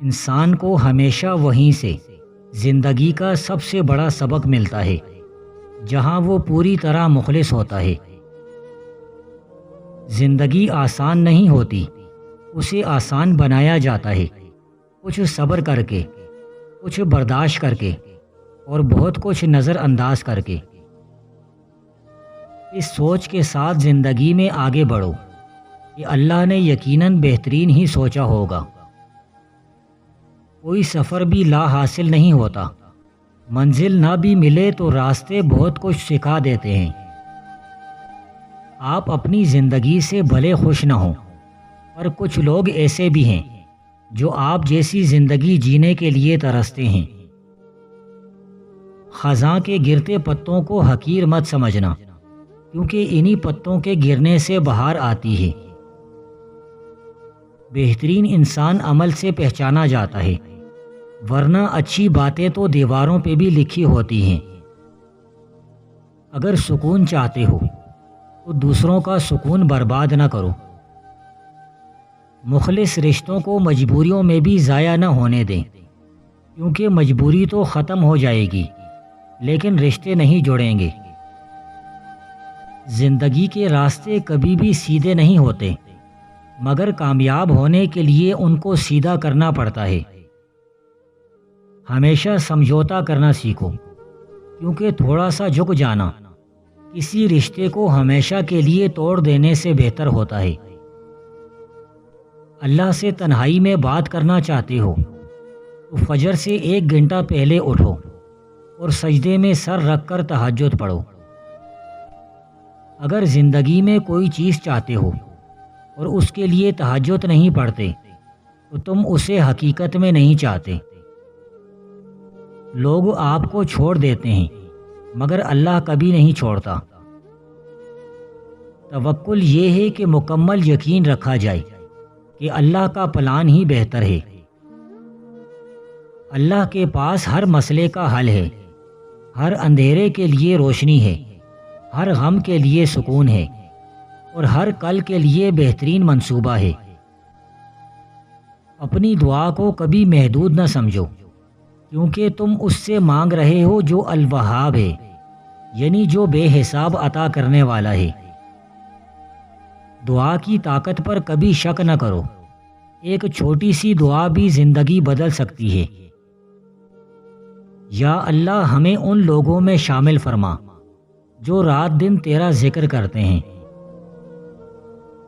انسان کو ہمیشہ وہیں سے زندگی کا سب سے بڑا سبق ملتا ہے جہاں وہ پوری طرح مخلص ہوتا ہے۔ زندگی آسان نہیں ہوتی، اسے آسان بنایا جاتا ہے، کچھ صبر کر کے، کچھ برداشت کر کے اور بہت کچھ نظر انداز کر کے۔ اس سوچ کے ساتھ زندگی میں آگے بڑھو کہ اللہ نے یقیناً بہترین ہی سوچا ہوگا۔ کوئی سفر بھی لا حاصل نہیں ہوتا، منزل نہ بھی ملے تو راستے بہت کچھ سکھا دیتے ہیں۔ آپ اپنی زندگی سے بھلے خوش نہ ہوں، پر کچھ لوگ ایسے بھی ہیں جو آپ جیسی زندگی جینے کے لیے ترستے ہیں۔ خزاں کے گرتے پتوں کو حقیر مت سمجھنا، کیونکہ انہی پتوں کے گرنے سے بہار آتی ہے۔ بہترین انسان عمل سے پہچانا جاتا ہے، ورنہ اچھی باتیں تو دیواروں پہ بھی لکھی ہوتی ہیں۔ اگر سکون چاہتے ہو تو دوسروں کا سکون برباد نہ کرو۔ مخلص رشتوں کو مجبوریوں میں بھی ضائع نہ ہونے دیں، کیونکہ مجبوری تو ختم ہو جائے گی لیکن رشتے نہیں جڑیں گے۔ زندگی کے راستے کبھی بھی سیدھے نہیں ہوتے، مگر کامیاب ہونے کے لیے ان کو سیدھا کرنا پڑتا ہے۔ ہمیشہ سمجھوتا کرنا سیکھو، کیونکہ تھوڑا سا جھک جانا کسی رشتے کو ہمیشہ کے لیے توڑ دینے سے بہتر ہوتا ہے۔ اللہ سے تنہائی میں بات کرنا چاہتے ہو تو فجر سے 1 گھنٹہ پہلے اٹھو اور سجدے میں سر رکھ کر تہجد پڑھو۔ اگر زندگی میں کوئی چیز چاہتے ہو اور اس کے لیے تہجد نہیں پڑھتے تو تم اسے حقیقت میں نہیں چاہتے۔ لوگ آپ کو چھوڑ دیتے ہیں مگر اللہ کبھی نہیں چھوڑتا۔ توکل یہ ہے کہ مکمل یقین رکھا جائے کہ اللہ کا پلان ہی بہتر ہے۔ اللہ کے پاس ہر مسئلے کا حل ہے، ہر اندھیرے کے لیے روشنی ہے، ہر غم کے لیے سکون ہے اور ہر کل کے لیے بہترین منصوبہ ہے۔ اپنی دعا کو کبھی محدود نہ سمجھو، کیونکہ تم اس سے مانگ رہے ہو جو الوہاب ہے، یعنی جو بے حساب عطا کرنے والا ہے۔ دعا کی طاقت پر کبھی شک نہ کرو، ایک چھوٹی سی دعا بھی زندگی بدل سکتی ہے۔ یا اللہ ہمیں ان لوگوں میں شامل فرما جو رات دن تیرا ذکر کرتے ہیں۔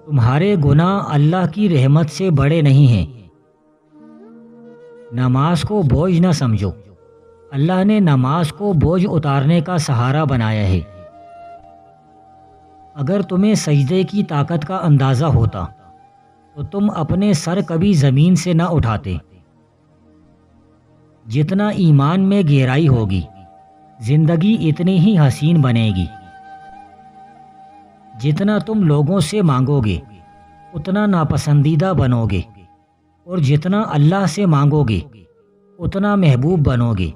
تمہارے گناہ اللہ کی رحمت سے بڑے نہیں ہیں۔ نماز کو بوجھ نہ سمجھو، اللہ نے نماز کو بوجھ اتارنے کا سہارا بنایا ہے۔ اگر تمہیں سجدے کی طاقت کا اندازہ ہوتا تو تم اپنے سر کبھی زمین سے نہ اٹھاتے۔ جتنا ایمان میں گہرائی ہوگی، زندگی اتنی ہی حسین بنے گی۔ جتنا تم لوگوں سے مانگو گے اتنا ناپسندیدہ بنو گے، اور جتنا اللہ سے مانگو گے اتنا محبوب بنو گے۔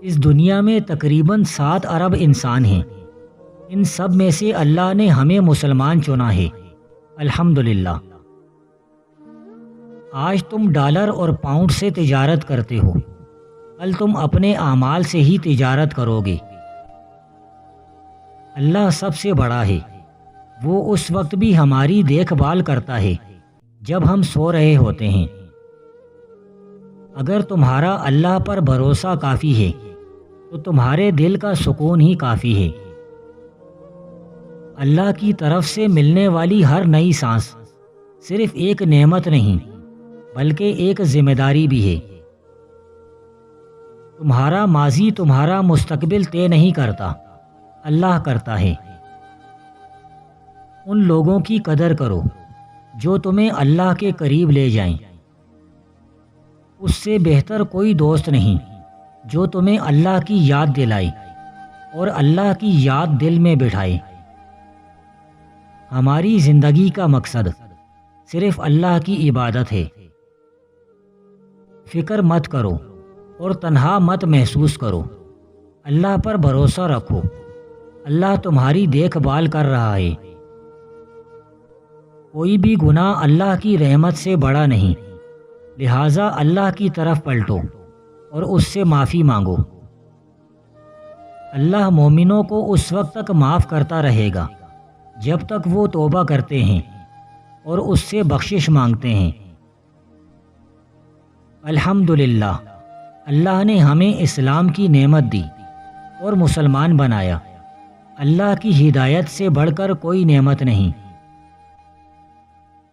اس دنیا میں تقریباً 7 ارب انسان ہیں، ان سب میں سے اللہ نے ہمیں مسلمان چنا ہے، الحمدللہ۔ آج تم ڈالر اور پاؤنڈ سے تجارت کرتے ہو، کل تم اپنے اعمال سے ہی تجارت کرو گے۔ اللہ سب سے بڑا ہے، وہ اس وقت بھی ہماری دیکھ بھال کرتا ہے جب ہم سو رہے ہوتے ہیں۔ اگر تمہارا اللہ پر بھروسہ کافی ہے تو تمہارے دل کا سکون ہی کافی ہے۔ اللہ کی طرف سے ملنے والی ہر نئی سانس صرف ایک نعمت نہیں بلکہ ایک ذمہ داری بھی ہے۔ تمہارا ماضی تمہارا مستقبل طے نہیں کرتا، اللہ کرتا ہے۔ ان لوگوں کی قدر کرو جو تمہیں اللہ کے قریب لے جائیں۔ اس سے بہتر کوئی دوست نہیں جو تمہیں اللہ کی یاد دلائے اور اللہ کی یاد دل میں بٹھائے۔ ہماری زندگی کا مقصد صرف اللہ کی عبادت ہے۔ فکر مت کرو اور تنہا مت محسوس کرو، اللہ پر بھروسہ رکھو، اللہ تمہاری دیکھ بھال کر رہا ہے۔ کوئی بھی گناہ اللہ کی رحمت سے بڑا نہیں، لہٰذا اللہ کی طرف پلٹو اور اس سے معافی مانگو۔ اللہ مومنوں کو اس وقت تک معاف کرتا رہے گا جب تک وہ توبہ کرتے ہیں اور اس سے بخشش مانگتے ہیں۔ الحمدللہ، اللہ نے ہمیں اسلام کی نعمت دی اور مسلمان بنایا۔ اللہ کی ہدایت سے بڑھ کر کوئی نعمت نہیں۔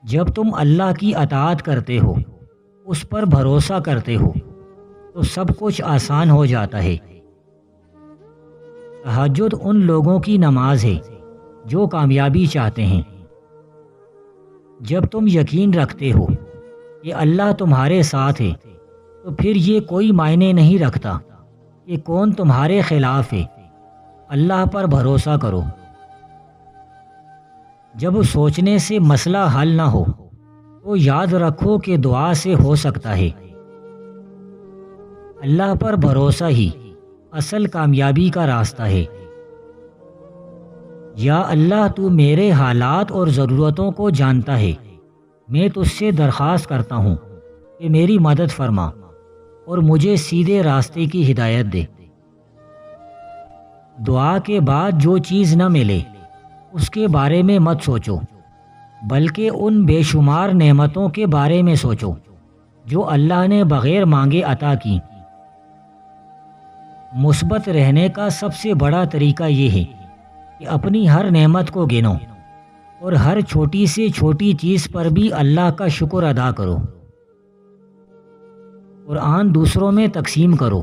جب تم اللہ کی اطاعت کرتے ہو، اس پر بھروسہ کرتے ہو، تو سب کچھ آسان ہو جاتا ہے۔ تہجد ان لوگوں کی نماز ہے جو کامیابی چاہتے ہیں۔ جب تم یقین رکھتے ہو کہ اللہ تمہارے ساتھ ہے، تو پھر یہ کوئی معنی نہیں رکھتا کہ کون تمہارے خلاف ہے۔ اللہ پر بھروسہ کرو۔ جب سوچنے سے مسئلہ حل نہ ہو تو یاد رکھو کہ دعا سے ہو سکتا ہے۔ اللہ پر بھروسہ ہی اصل کامیابی کا راستہ ہے۔ یا اللہ، تو میرے حالات اور ضرورتوں کو جانتا ہے۔ میں تجھ سے درخواست کرتا ہوں کہ میری مدد فرما اور مجھے سیدھے راستے کی ہدایت دے۔ دعا کے بعد جو چیز نہ ملے اس کے بارے میں مت سوچو، بلکہ ان بے شمار نعمتوں کے بارے میں سوچو جو اللہ نے بغیر مانگے عطا کی۔ مثبت رہنے کا سب سے بڑا طریقہ یہ ہے کہ اپنی ہر نعمت کو گنو اور ہر چھوٹی سے چھوٹی چیز پر بھی اللہ کا شکر ادا کرو۔ قرآن دوسروں میں تقسیم کرو،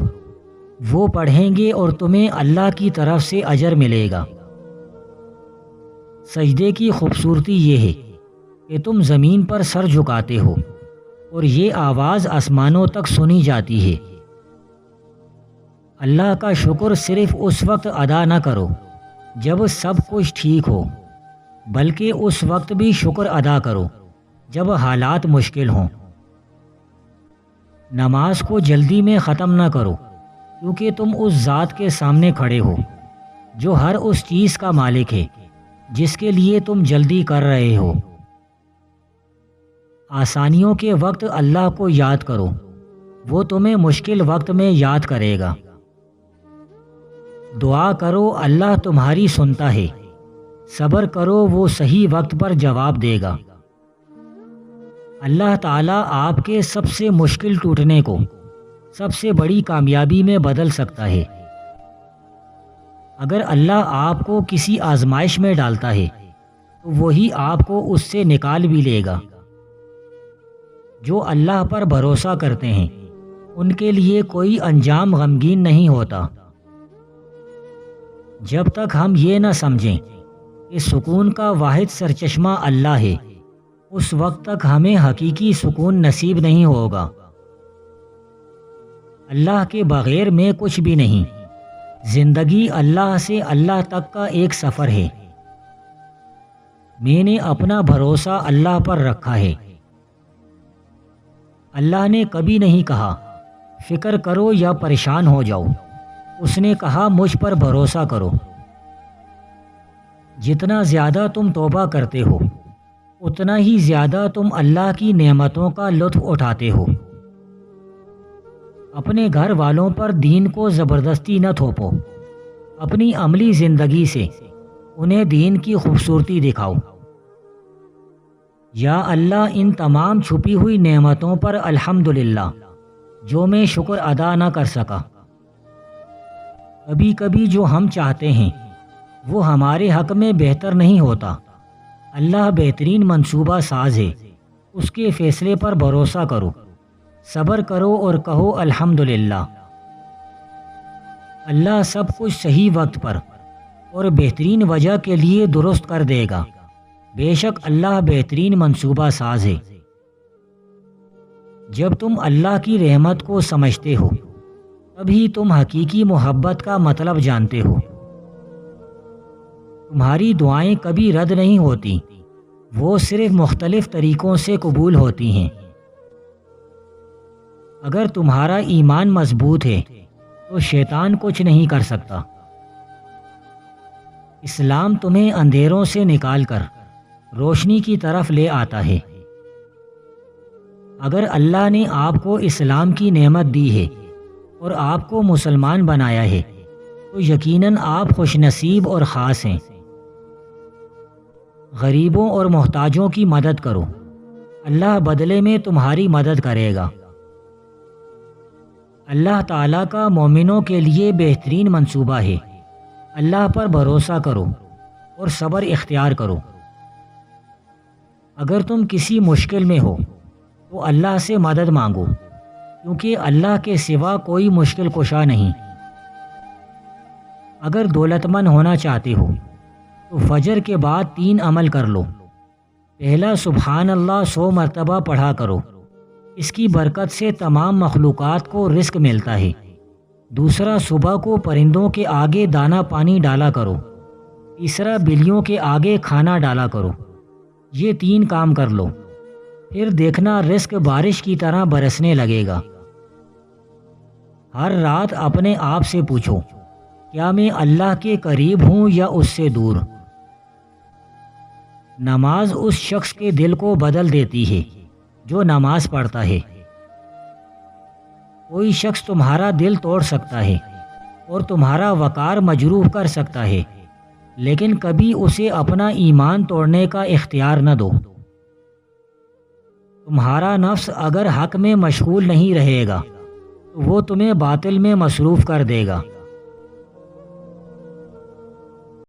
وہ پڑھیں گے اور تمہیں اللہ کی طرف سے اجر ملے گا۔ سجدے کی خوبصورتی یہ ہے کہ تم زمین پر سر جھکاتے ہو اور یہ آواز آسمانوں تک سنی جاتی ہے۔ اللہ کا شکر صرف اس وقت ادا نہ کرو جب سب کچھ ٹھیک ہو، بلکہ اس وقت بھی شکر ادا کرو جب حالات مشکل ہوں۔ نماز کو جلدی میں ختم نہ کرو، کیونکہ تم اس ذات کے سامنے کھڑے ہو جو ہر اس چیز کا مالک ہے جس کے لیے تم جلدی کر رہے ہو۔ آسانیوں کے وقت اللہ کو یاد کرو، وہ تمہیں مشکل وقت میں یاد کرے گا۔ دعا کرو، اللہ تمہاری سنتا ہے۔ صبر کرو، وہ صحیح وقت پر جواب دے گا۔ اللہ تعالیٰ آپ کے سب سے مشکل ٹوٹنے کو سب سے بڑی کامیابی میں بدل سکتا ہے۔ اگر اللہ آپ کو کسی آزمائش میں ڈالتا ہے تو وہی آپ کو اس سے نکال بھی لے گا۔ جو اللہ پر بھروسہ کرتے ہیں ان کے لیے کوئی انجام غمگین نہیں ہوتا۔ جب تک ہم یہ نہ سمجھیں کہ سکون کا واحد سرچشمہ اللہ ہے، اس وقت تک ہمیں حقیقی سکون نصیب نہیں ہوگا۔ اللہ کے بغیر میں کچھ بھی نہیں۔ زندگی اللہ سے اللہ تک کا ایک سفر ہے۔ میں نے اپنا بھروسہ اللہ پر رکھا ہے۔ اللہ نے کبھی نہیں کہا فکر کرو یا پریشان ہو جاؤ، اس نے کہا مجھ پر بھروسہ کرو۔ جتنا زیادہ تم توبہ کرتے ہو اتنا ہی زیادہ تم اللہ کی نعمتوں کا لطف اٹھاتے ہو۔ اپنے گھر والوں پر دین کو زبردستی نہ تھوپو، اپنی عملی زندگی سے انہیں دین کی خوبصورتی دکھاؤ۔ یا اللہ، ان تمام چھپی ہوئی نعمتوں پر الحمدللہ جو میں شکر ادا نہ کر سکا۔ کبھی کبھی جو ہم چاہتے ہیں وہ ہمارے حق میں بہتر نہیں ہوتا۔ اللہ بہترین منصوبہ ساز ہے، اس کے فیصلے پر بھروسہ کرو، صبر کرو اور کہو الحمدللہ۔ اللہ سب کچھ صحیح وقت پر اور بہترین وجہ کے لیے درست کر دے گا۔ بے شک اللہ بہترین منصوبہ ساز ہے۔ جب تم اللہ کی رحمت کو سمجھتے ہو تبھی تم حقیقی محبت کا مطلب جانتے ہو۔ تمہاری دعائیں کبھی رد نہیں ہوتی، وہ صرف مختلف طریقوں سے قبول ہوتی ہیں۔ اگر تمہارا ایمان مضبوط ہے تو شیطان کچھ نہیں کر سکتا۔ اسلام تمہیں اندھیروں سے نکال کر روشنی کی طرف لے آتا ہے۔ اگر اللہ نے آپ کو اسلام کی نعمت دی ہے اور آپ کو مسلمان بنایا ہے تو یقیناً آپ خوش نصیب اور خاص ہیں۔ غریبوں اور محتاجوں کی مدد کرو، اللہ بدلے میں تمہاری مدد کرے گا۔ اللہ تعالیٰ کا مومنوں کے لیے بہترین منصوبہ ہے۔ اللہ پر بھروسہ کرو اور صبر اختیار کرو۔ اگر تم کسی مشکل میں ہو تو اللہ سے مدد مانگو، کیونکہ اللہ کے سوا کوئی مشکل کشا نہیں۔ اگر دولت مند ہونا چاہتے ہو تو فجر کے بعد 3 عمل کر لو۔ پہلا، سبحان اللہ 100 مرتبہ پڑھا کرو، اس کی برکت سے تمام مخلوقات کو رزق ملتا ہے۔ دوسرا، صبح کو پرندوں کے آگے دانہ پانی ڈالا کرو۔ تیسرا، بلیوں کے آگے کھانا ڈالا کرو۔ یہ 3 کام کر لو، پھر دیکھنا رزق بارش کی طرح برسنے لگے گا۔ ہر رات اپنے آپ سے پوچھو، کیا میں اللہ کے قریب ہوں یا اس سے دور؟ نماز اس شخص کے دل کو بدل دیتی ہے جو نماز پڑھتا ہے۔ کوئی شخص تمہارا دل توڑ سکتا ہے اور تمہارا وقار مجروح کر سکتا ہے، لیکن کبھی اسے اپنا ایمان توڑنے کا اختیار نہ دو۔ تمہارا نفس اگر حق میں مشغول نہیں رہے گا تو وہ تمہیں باطل میں مصروف کر دے گا۔